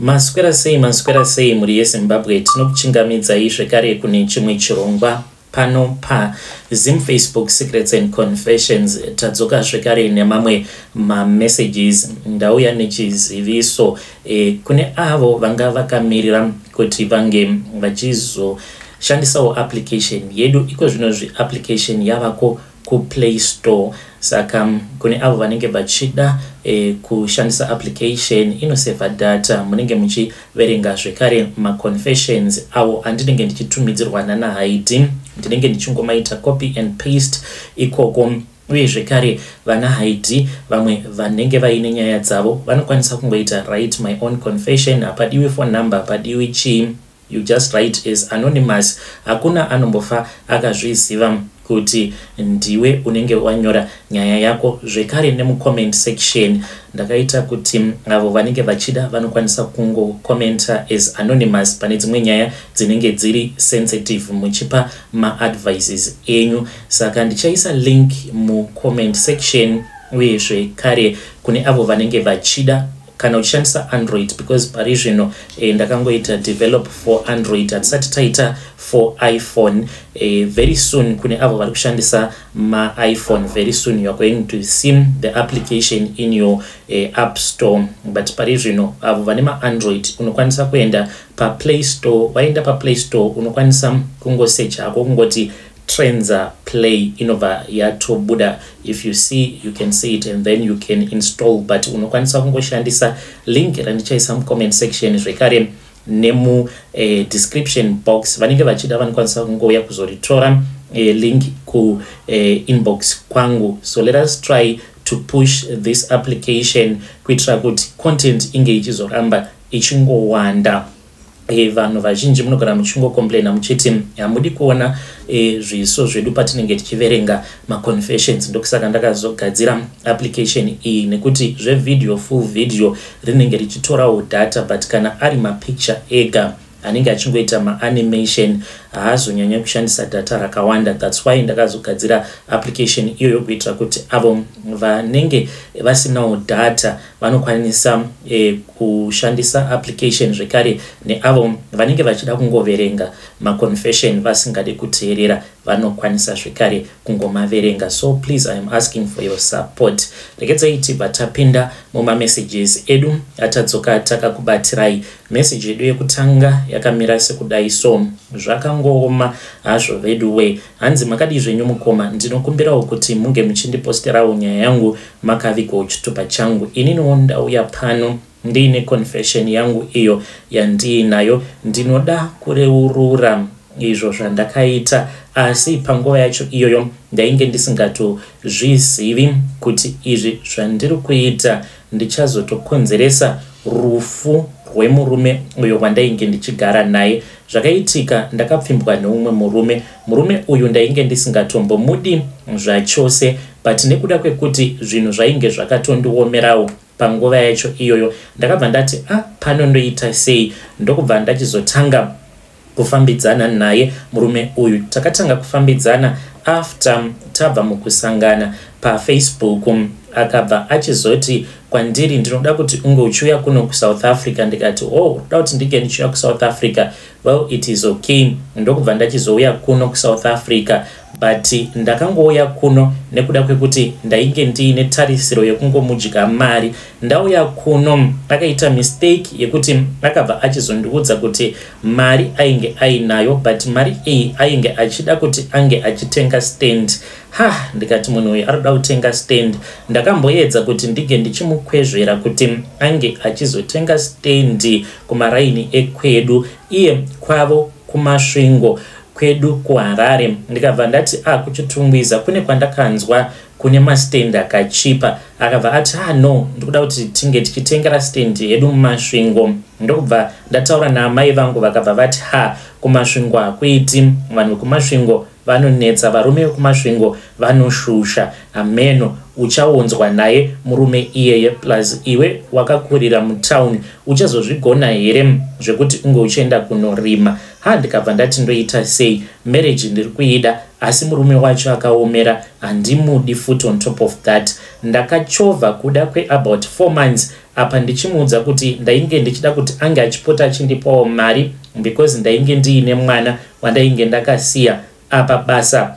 Maswera sei muri yeZimbabwe tinokuchingamidza zvekare kune chimwe chirongwa pano pa Zim Facebook Secrets and Confessions. Tadzoka zvekare nemamwe messages ndauya nechiziviso kune avo vanga vakamirira kuti vange vachizoshandisawo application yedu. Iko zvino application yavako ku Play Store, saka kune avo vanenge vachida kushandisa application inoseva data munenge muchiverenga zvekare ma confessions avo andinenge ndichitumidzirwana naHaidhi. Ndinenge ndichingomaita copy and paste ikoko, uye zvekare vana Haidhi vamwe vanenge vaine nyaya dzavo vanokwanisa kungoita write my own confession. Hapadiwi phone number, hapadiwi chi, you just write as anonymous. Hakuna anombofa akazviziva kuti ndiwe unenge wanyora nyaya yako. Zvekare nemu comment section ndakaita kuti avo vanenge vachida vanokwanisa kungo commenta as anonymous pane dzimwe nyaya dzinenge dziri sensitive muchipa ma advices enyu. Saka ndichaisa link mu comment section, uye zvekare kune avo vanenge vachida kana uchishandisa Android, because pari zvino ndakangoita develop for Android, hatisati taita for iPhone. Very soon kune avo vari kushandisa ma iPhone, very soon you are going to see the application in your app store. But pari zvino avo vane ma Android unokwanisa kuenda pa Play Store. Waenda pa Play Store unokwanisa kungo search hako kungoti Trenza Play inova yatobuda. If you see, you can see it and then you can install. But unokwanisa kungoshandisa link randichaisa mu comment section zvekare nemu description box. Vanenge vachida vanokwanisa kungoya kuzoritora link ku inbox kwangu. So let us try to push this application kuitira kuti content inge ichizoramba ichingowanda. Vanhu vazhinji munogara muchingocomplaina muchiti hamudi kuona zviso zvedu patinenge tichiverenga ma confessions. Ndokusaka ndakazogadzira application iyi, nekuti zvevideo full video rinenge richitorawo data, but kana ari ma picture ega anenge achingoita ma animation haazonyanya kushandisa data rakawanda. That's why ndakazogadzira application iyoyo kuitira kuti avo vanenge vasinawo data vanokwanisa kushandisa application zvekare, neavo vanenge vachida kungoverenga ma confession vasingade kuteerera vanokwanisa zvekare kungomaverenga. So please, I am asking for your support. Rekedzai batapinda muma messages edu. Atadzoka takakubatirai message edu yekutanga yakamira sekudai so zvakangoma hazvo vedu we. Hanzi makadi zvenyu mukoma, ndinokumbirawo kuti munge muchindiposterawo nyaya yangu makaviko chitupa changu. Inini ndauya pano ndine confession yangu iyo yandinayo. Ndinoda kureurura izvo zvandakaita, asi panguva yacho iyoyo ndainge ndisingatozvizivi kuti izvi zvandiri kuita ndichazotokonzeresa rufu rwemurume uyo wandainge ndichigara naye. Zvakaitika ndakapfimbwa neumwe murume uyu ndainge ndisingatombomudi zvachose, but nekuda kwekuti zvinhu zvainge zvakatondiomerawo panguva yacho iyoyo ndakabva ndati pano ndoita sei. Ndokubva ndachizotanga kufambidzana naye murume uyu. Takatanga kufambidzana after tabva mukusangana pa Facebook. Akabva achizoti kwandiri, ndinoda kuti unge uchiuya kuno ku South Africa. Ndikati unoda kuti ndike ndichiuya ku South Africa. Well, it is okay. Ndokubva ndachizouya kuno ku South Africa, but ndakangouya kuno nekuda kwekuti ndainge ndiine tarisiro yekungomudya mari. Ndauya kuno akaita mistake yekuti akabva achizondiudza kuti mari ainge ainayo, but mari iyi ainge achida kuti ange achitenga stand. Ndikati munhu uyu arikuda kutenga stand. Ndakamboedza kuti ndige ndichimukwezvera kuti ange achizotenga stand kumaraini ekwedu, iye kwavo kumasvingo kwedu kuHarare. Ndikabva ndati kuchitungwiza kune kwandakanzwa kune mastand akachipa. Akabva ati no, ndikuda kuti tinge tichitengera stand yedu mumasvingo. Ndokubva ndataura naamai vangu vakabva vati kumasvingo hakuiti, vanhu kumasvingo vanonetsa, varume vekumasvingo vanoshusha. Ameno, uchaonzwa naye murume iyeye, plus iwe wakakurira mutown, uchazozvigona here zvekuti unge uchienda kunorima? Ndikabva ndati ndoita sei, marriage ndiri kuida, asi murume wacho akaomera, handimudi futi on top of that. Ndakachovha kuda kwe about 4 months apa ndichimuudza kuti ndainge ndichida kuti ange achipota achindipawo mari because ndainge ndiine mwana wandainge ndakasiya apa basa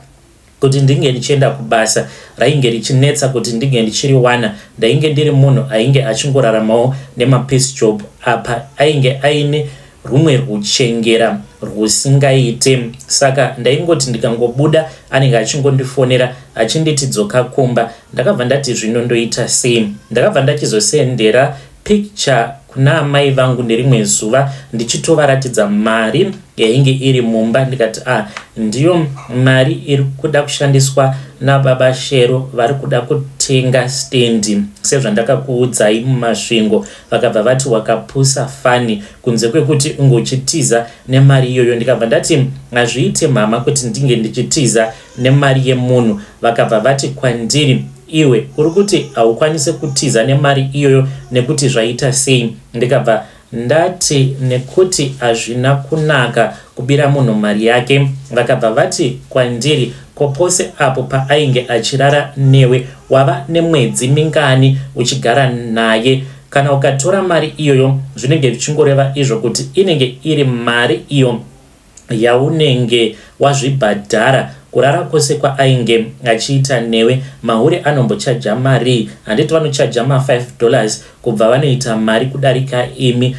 kuti ndinge ndichienda kubasa rainge richinetsa kuti ndinge ndichiriwana ndainge ndiri munhu ainge achingoraramawo nemapiece job apa ainge aine rumwe ruchengera rusingaite saka ndaingoti ndikangobuda anenge achingondifonera achinditi dzoka kumba ndakabva ndati zvino ndoita sei ndakabva ndachizosendera picture kuna amai vangu nerimwe zuva ndichitovaratidza mari yainge iri mumba ndikati ndiyo mari iri kuda kushandiswa nababa Shero vari kuda kutenga stendi sezvandakakuudzai mumasvingo vakabva vati wakapusa fani kunze kwekuti ungochitiza nemari iyoyo ndikabva ndati hazviite mama kuti ndinge ndichitiza nemari yemunhu vakabva vati kwandiri iwe uri kuti haukwanise kutiza nemari iyoyo nekuti zvaita sei ndikabva ndati nekuti hazvina kunaka kubira munhu mari yake vakabva vati kwandiri kopose apo paainge achirara newe wava nemwedzi mingani uchigara naye kana ukatora mari iyoyo zvinenge zvichingoreva izvo kuti inenge iri mari iyo yaunenge wazvibhadhara kurara kwose kwaainge achiita newe mahure anombochaja mari handiti vanochaja $5 kubva vanoita mari kudarika imi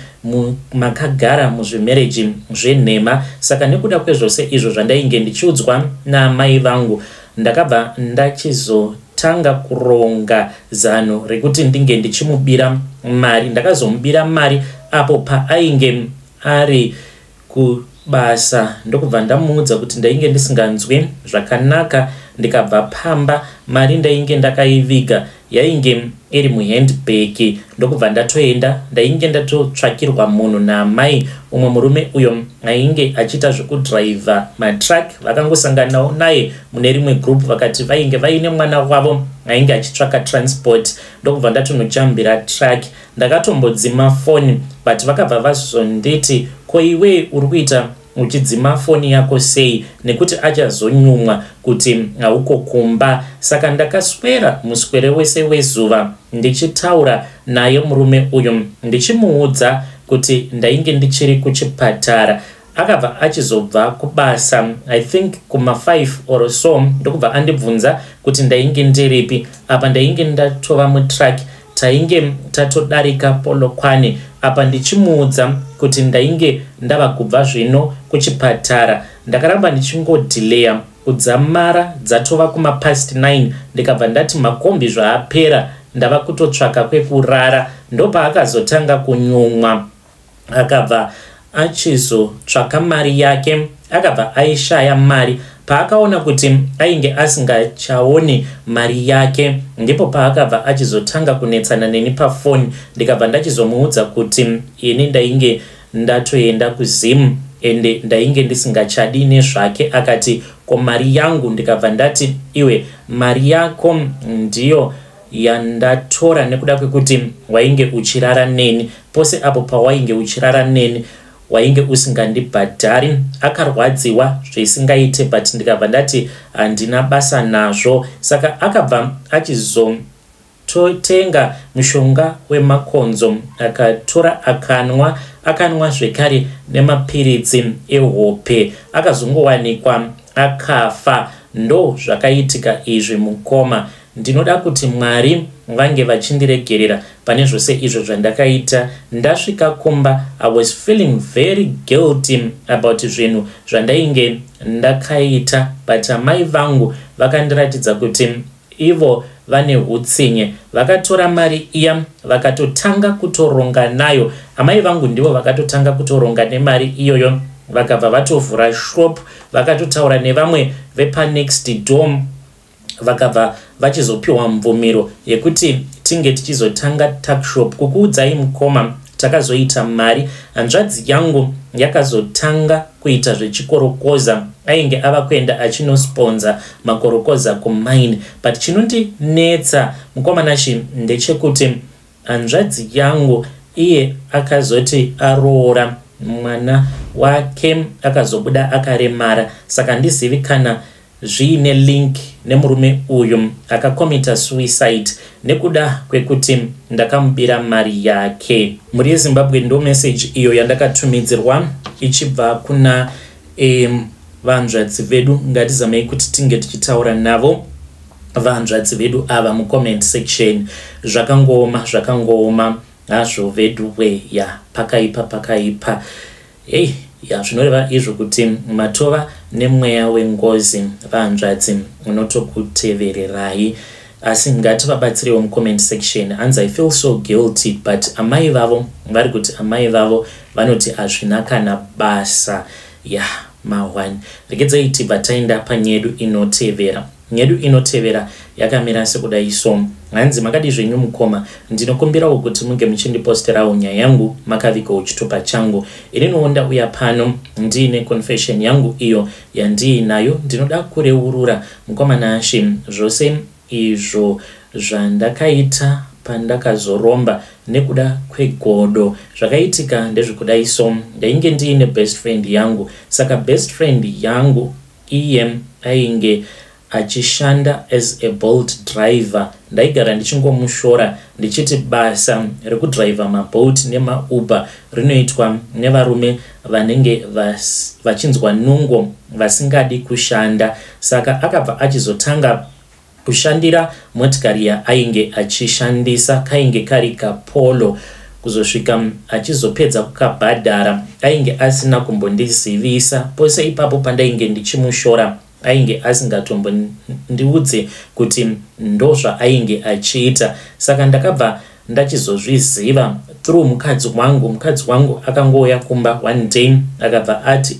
makagara muzvimereji zvenhema saka nekuda kwezvose izvo zvandainge ndichiudzwa namai vangu ndakabva ndachizotanga kuronga zano rekuti ndinge ndichimubira mari ndakazomubira mari apo paainge ari kubasa ndokubva ndamuudza kuti ndainge ndisinganzwi zvakanaka ndikabva pamba mari ndainge ndakaiviga yainge iri muhandbag ndokubva ndatoenda ndainge ndatotsvakirwa munhu naamai umwe murume uyo ainge achiita zvekudhiraivha matruck vakangosanganawo naye mune rimwe group vakati vainge vaine mwana wavo ainge achitsvaka transport ndokubva ndatonojambira truck ndakatombodzima foni but vakabva vazonditi ko iwe uri kuita uchidzima foni yako sei nekuti achazonyumwa kuti hauko kumba saka ndakaswera muswere wese wezuva ndichitaura naye murume uyo ndichimuudza kuti ndainge ndichiri kuchipatara akabva achizobva kubasa I think kuma5 or so ndokubva andibvunza kuti ndainge ndiripi apa ndainge ndatova mutruck tainge tatodarika Polokwane apa ndichimuudza kuti ndainge ndava kubva zvino kuchipatara ndakaramba ndichingodhileya kudzamara dzatova kuma9 ndikabva ndati makombi zvaapera ndava kutotsvaka kwekurara ndopaakazotanga kunyumwa akabva achizotsvaka mari yake akabva aishaya mari paakaona kuti ainge asingachaoni mari yake ndipo paakabva achizotanga kunetsana neni pafoni ndikabva ndachizomuudza kuti ini ndainge ndatoenda kuzimu ende ndainge ndisingachadi nezvake akati ko mari yangu ndikabva ndati iwe mari yako ndiyo yandatora nekuda kwekuti wainge uchirara neni pose apo pawainge uchirara neni wainge usingandibhadhari akarwadziwa zvisingaite but ndikabva ndati handina basa nazvo saka akabva achizototenga mushonga wemakonzo akatora akanwa zvekare nemapiritsi ehope akazongowanikwa akafa ndo zvakaitika izvi mukoma ndinoda kuti Mwari vange vachindiregerera pane zvose izvo zvandakaita ndasvika kumba I was feeling very guilty about zvinhu zvandainge ndakaita but amai vangu vakandiratidza kuti ivo vane hutsinye vakatora mari iya vakatotanga kutoronga nayo amai vangu ndivo vakatotanga kutoronga nemari iyoyo vakabva vatovhura shop vakatotaura nevamwe vepa next door vakabva vachizopiwa mvumiro yekuti tinge tichizotanga tuckshop kukuudzai mukoma takazoita mari hanzvadzi yangu yakazotanga kuita zvechikorokoza ainge ava kuenda achinosponza makorokoza kumine but chinondinetsa mukomanashi ndechekuti hanzvadzi yangu iye akazoti aroora mwana wake akazobuda akaremara saka ndizivi kana zviine link nemurume uyu akakomita suicide nekuda kwekuti ndakamubira mari yake. Muri yeZimbabwe ndo message iyo yandakatumidzirwa ichibva kuna vanzvadzi vedu. Ngatizamei kuti tinge tichitaura navo vanzvadzi vedu ava mucomment section. Zvakangoma hazvo vedu we ya pakaipa ya zvinoreva izvo kuti matova nemweya wengozi vanzvadzi unotokutevererai, asi ngativabatsirewo mucomment section. Hanzi I feel so guilty but amai vavo vari kuti amai vavo vanoti hazvina kana basa ya mawani. Regedzai tibva taenda panyedu inotevera. Nyedu inotevera yakamira sekudai so. Hanzi makadi zvenyu mukoma, ndinokumbirawo kuti munge muchindiposterawo nyaya yangu makavikawo chitupa changu. Ininoonda uya pano ndiine confession yangu iyo yandiinayo. Ndinoda kureurura mukomana Ashi zvose izvo zvandakaita pandakazoromba nekuda kwegodo. Zvakaitika ndezvekudai so. Ndainge ndiine best friend yangu, saka best friend yangu iye ainge achishanda as a Bolt driver. Ndaigara ndichingomushora ndichiti basa rekudriver maBolt nemaUber rinoitwa nevarume vanenge vachinzwa nungo vasingadi kushanda. Saka akabva achizotanga kushandira motikari ainge achishandisa kainge kari kaPolo, kuzosvika achizopedza kukabhadhara ainge asina kumbondizivisa. Pose ipapo pandainge ndichimushora ainge asingatombondiudze kuti ndozva ainge achiita. Saka ndakabva ndachizozviziva through mukadzi wangu akangouya kumba one day akabva ati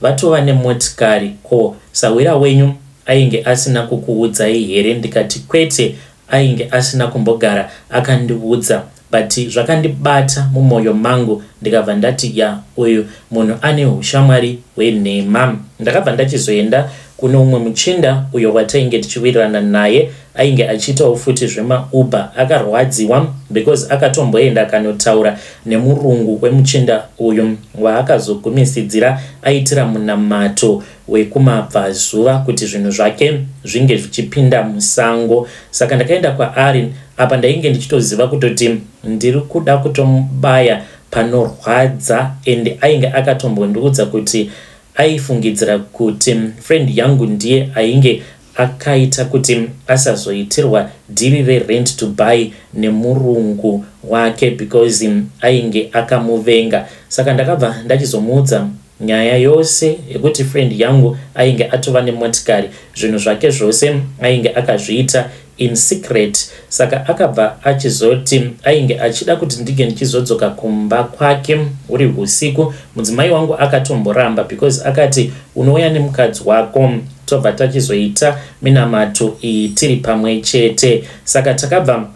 vatova nemotikari, ko sawira wenyu ainge asina kukuudzai here? Ndikati kwete, ainge asina kumbogara akandiudza, but zvakandibata mumwoyo mangu. Ndikabva ndati uyu munhu ane ushamwari hwenhema. Ndakabva ndachizoenda kuno umwe muchinda uyo watainge tichiwirirana naye ainge achiitawo futi zvemaUber. Akarwadziwa because akatomboenda akanotaura nemurungu wemuchinda uyu waakazogumisidzira aitira munamato wekumabvazuva kuti zvinhu zvake zvinge zvichipinda musango. Saka ndakaenda kwaari apa ndainge ndichitoziva kutoti ndiri kuda kutomubaya panorwadza, and ainge akatombondiudza kuti aifungidzira kuti friend yangu ndiye ainge akaita kuti asazoitirwa dhiri rerent to buy nemurungu wake because ainge akamuvenga. Saka ndakabva ndachizomuudza nyaya yose yekuti friend yangu ainge atova nemotikari, zvinhu zvake zvose ainge akazviita in secret. Saka akabva achizoti ainge achida kuti ndige ndichizodzoka kumba kwake uri usiku. Mudzimai wangu akatomboramba because akati unouya nemukadzi wako tobva tachizoita minamato tiri pamwe chete. Saka takabva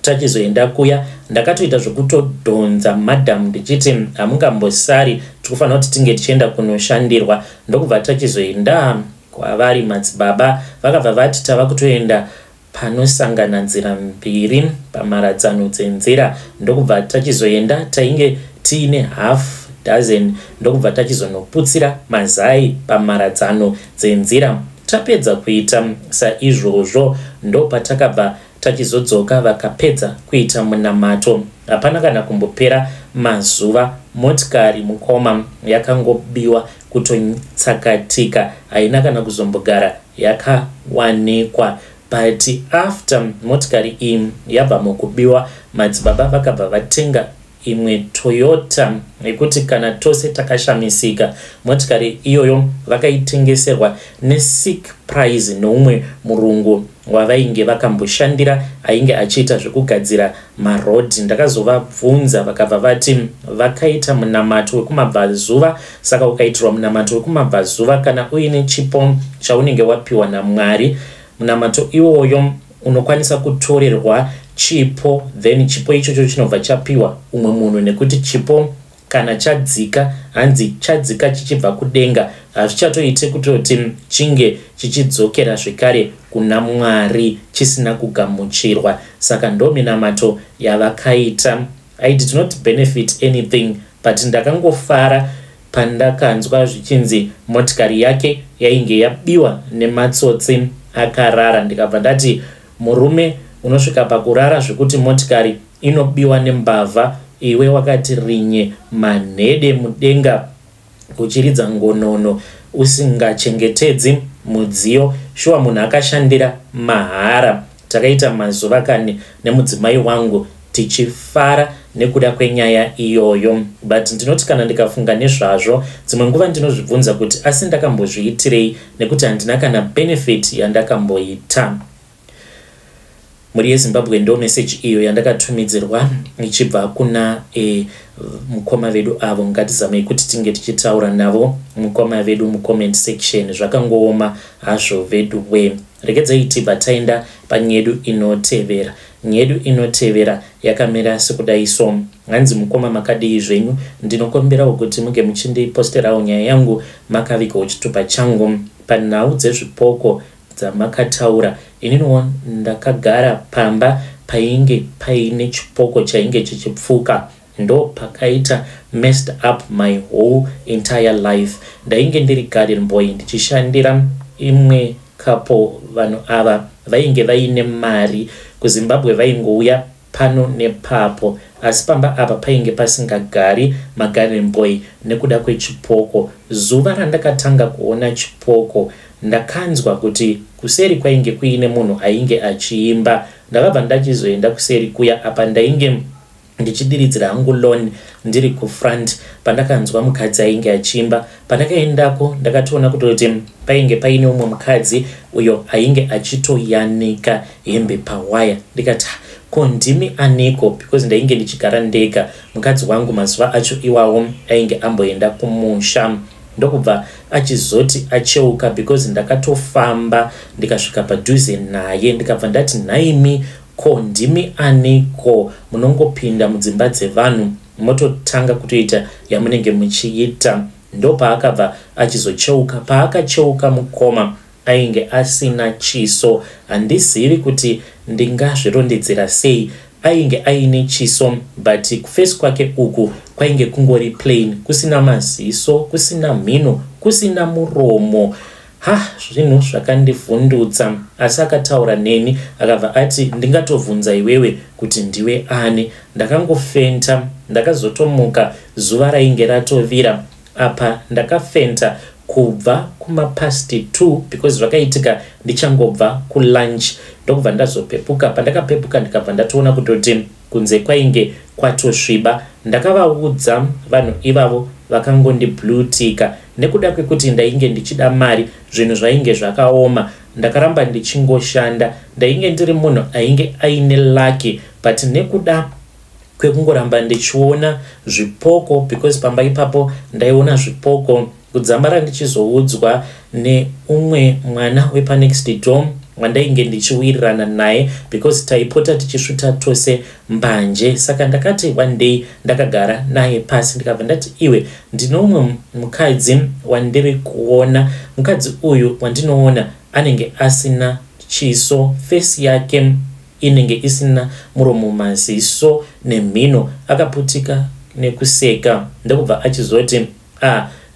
tachizoenda kuya. Ndakatoita zvekutodhonza madam ndichiti hamungambosari, tikufanira kuti tinge tichienda kunoshandirwa. Ndokubva tachizoenda kwavari madzibaba, vakabva vati tava kutoenda panosangana nzira mbiri pamharadzano dzenzira. Ndokubva tachizoenda tainge tiine half dozen. Ndokubva tachizonoputsira mazai pamharadzano dzenzira. Tapedza kuita saizvozvo ndopatakabva tachizodzoka vakapedza kuita munamato. Hapana kana kumbopera mazuva motikari mukoma yakangobiwa kutotsakatika, haina kana kuzombogara yakawanikwa. But after motikari iyi yabva mukubiwa, madzibaba vakabva vatenga imwe Toyota yekuti kana tose takashamisika. Motikari iyoyo vakaitengeserwa nesick price noumwe murungu wavainge vakamboshandira ainge achiita zvekugadzira marodhi. Ndakazovabvunza vakabva vati vakaita munamato wekumabvazuva. Saka ukaitirwa munamato wekumabvazuva kana uine chipo chaunenge wapiwa naMwari, munamato iwoyo unokwanisa kutorerwa chipo, then chipo ichocho chinobva chapiwa umwe munhu, nekuti chipo kana chadzika, hanzi chadzika chichibva kudenga hazvichatoite kutoti chinge chichidzokera zvekare kuna Mwari chisina kugamuchirwa. Saka ndo minamato yavakaita. I did not benefit anything, but ndakangofara pandakanzwa zvichinzi motikari yake yainge yabiwa nematsotsi akarara. Ndikabva ndati murume unosvika pakurara zvekuti motikari inobiwa nembavha, iwe wakati rinye manhede mudenga kuchiridza ngonono usingachengetedzi mudziyo. Shuwa munhu akashandira mahara. Takaita mazuva kane nemudzimai wangu tichifara nekuda kwenyaya iyoyo, but ndinoti kana ndikafunga nezvazvo dzimwe nguva ndinozvibvunza kuti asi ndakambozviitirei, nekuti handina kana benefit yandakamboita. Muri yeZimbabwe ndo message iyo yandakatumidzirwa ichibva kuna mukoma vedu avo. Ngatizamei kuti tinge tichitaura navo mukoma vedu mucomment section. Zvakangooma hazvo vedu we. Regedzai tibva taenda panyedu inotevera. Nyedu inotevera yakamira sekudai so. Hanzi mukoma makadii zvenyu, ndinokumbirawo kuti muge muchindiposterawo nyaya yangu makavikawo chitupa changu panhau dzezvipoko dzamakataura. Ininiwo ndakagara pamba painge paine chipoko chainge chichipfuka, ndo pakaita messed up my whole entire life. Ndainge ndiri garden boy ndichishandira imwe kapo. Vanhu ava vainge vaine mari kuZimbabwe, vaingouya pano nepapo, asi pamba apa painge pasingagari magarden boy nekuda kwechipoko. Zuva randakatanga kuona chipoko ndakanzwa kuti kuseri kwainge kuine munhu ainge achiimba. Ndakabva ndachizoenda kuseri kuya apa ndainge ndichidiridzira hangu lawn ndiri kufront pandakanzwa mukadzi ainge achiimba. Pandakaendako ndakatoona kuti painge paine umwe mukadzi uyo ainge achitoyanika hembe pawaya. Ndikati ko ndimi aniko, because ndainge ndichigara ndega. Mukadzi wangu mazuva acho iwawo ainge amboenda kumusha. Ndokubva achizoti acheuka because ndakatofamba ndikasvika padhuze naye. Ndikabva ndati naimi ko ndimi aniko, munongopinda mudzimba dzevanhu mototanga kutoita yamunenge muchiita. Ndo paakabva achizocheuka. Paakacheuka mukoma ainge asina chiso. Handizivi kuti ndingazvirondedzera sei. Ainge aine chiso, but kufesi kwake uku kwainge kungori plain, kusina maziso, kusina mhino, kusina muromo. Zvinhu zvakandivhundutsa. Asi akataura neni akabva ati ndingatovhunza iwewe kuti ndiwe ani. Ndakangofenta. Ndakazotomuka zuva rainge ratovira. Apa ndakafenta kubva kuma past 2 because zvakaitika ndichangobva kulunch. Ndokubva ndazopepuka. Pandakapepuka ndikabva ndatoona kutoti kunze kwainge kwatosviba. Ndakavaudza vanhu ivavo vakangondiblutika nekuda kwekuti ndainge ndichida mari, zvinhu zvainge zvakaoma. Ndakaramba ndichingoshanda. Ndainge ndiri munhu ainge aine lucky, but nekuda kwekungoramba ndichiona zvipoko, because pamba ipapo ndaiona zvipoko. Kudzamara ndichizoudzwa neumwe mwana wepanext door wandainge ndichiwirirana naye, because taipota tichisvuta tose mbanje. Saka ndakati one day ndakagara naye pasi ndikabva ndati iwe, ndinomwe mukadzi wandiri kuona. Mukadzi uyu wandinoona anenge asina chiso, face yake inenge isina muromo, maziso nemhino, akaputika nekuseka. Ndokubva achizoti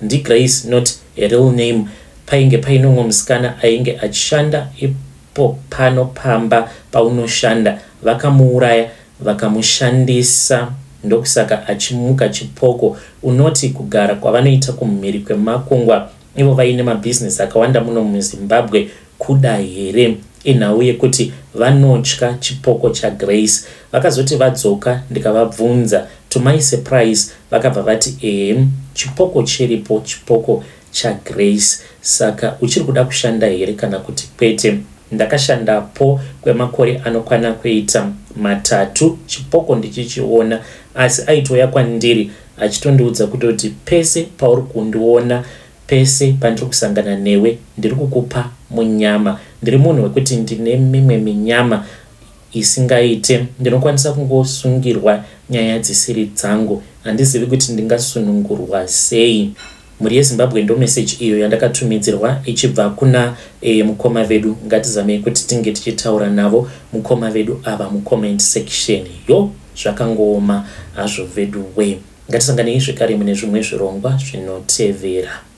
ndi Grace, not a real name. Painge paine umwe musikana ainge achishanda ipo pano pamba paunoshanda. Vakamuuraya vakamushandisa, ndokusaka achimuka chipoko. Unoti kugara kwavanoita kumhiri kwemakungwa. Ivo vaine mabusiness akawanda muno muZimbabwe kuda here inhau yekuti vanotya chipoko chaGrace. Vakazoti vadzoka ndikavabvunza, to my surprise vakabva vati chipoko chiripo, chipoko chaGrace. Saka uchiri kuda kushanda here kana kuti kwete? Ndakashandapo kwemakore anokwana kuita 3 chipoko ndichichiona, asi aitoya kwandiri achitondiudza kuti pese pauri kundiona, pese pandiri kusangana newe, ndiri kukupa munyama. Ndiri munhu wekuti ndine mimwe minyama isingaite. Ndinokwanisa kungosungirwa nyaya dzisiri dzangu. Handizivi kuti ndingasunungurwa sei. Muri yeZimbabwe ndo message iyo yandakatumidzirwa ichibva kuna mukoma vedu. Ngatizamei kuti tinge tichitaura navo mukoma vedu ava mucomment section. Yo, zvakangooma hazvo vedu we. ngatisanganei zvekare mune zvimwe zvirongwa zvinotevera.